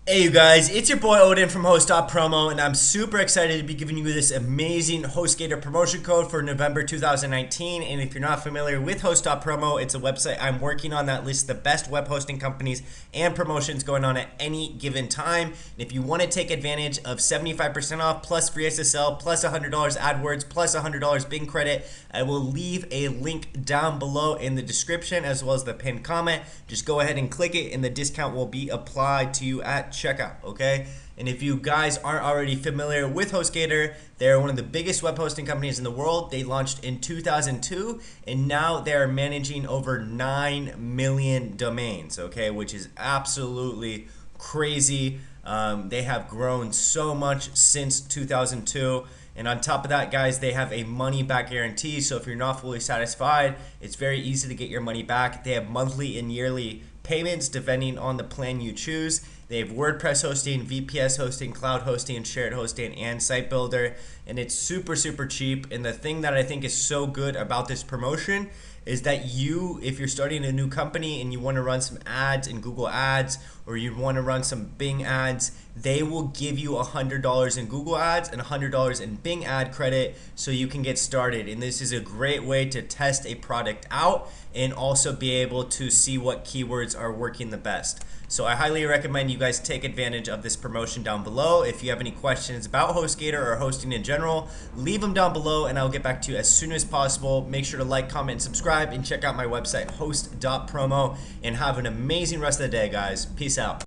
Hey you guys, it's your boy Odin from Host.Promo, and I'm super excited to be giving you this amazing Hostgator promotion code for November 2019. And if you're not familiar with Host.Promo, it's a website I'm working on that lists the best web hosting companies and promotions going on at any given time. And if you want to take advantage of 75% off plus free SSL plus $100 AdWords plus $100 Bing credit, I will leave a link down below in the description as well as the pinned comment. Just go ahead and click it and the discount will be applied to you at checkout, okay? And if you guys aren't already familiar with HostGator, they're one of the biggest web hosting companies in the world. They launched in 2002, and now they're managing over 9 million domains, okay, which is absolutely crazy. They have grown so much since 2002. And on top of that, guys, they have a money back guarantee. So if you're not fully satisfied, it's very easy to get your money back. They have monthly and yearly payments depending on the plan you choose. They have WordPress hosting, VPS hosting, cloud hosting, shared hosting, and site builder. And it's super, super cheap. And the thing that I think is so good about this promotion is that if you're starting a new company and you want to run some ads in Google Ads or you want to run some Bing ads, they will give you $100 in Google Ads and $100 in Bing ad credit so you can get started. And this is a great way to test a product out and also be able to see what keywords are working the best. So I highly recommend you guys take advantage of this promotion down below. If you have any questions about HostGator or hosting in general, leave them down below and I'll get back to you as soon as possible. Make sure to like, comment, and subscribe, and check out my website, Host.Promo, and have an amazing rest of the day, guys. Peace out.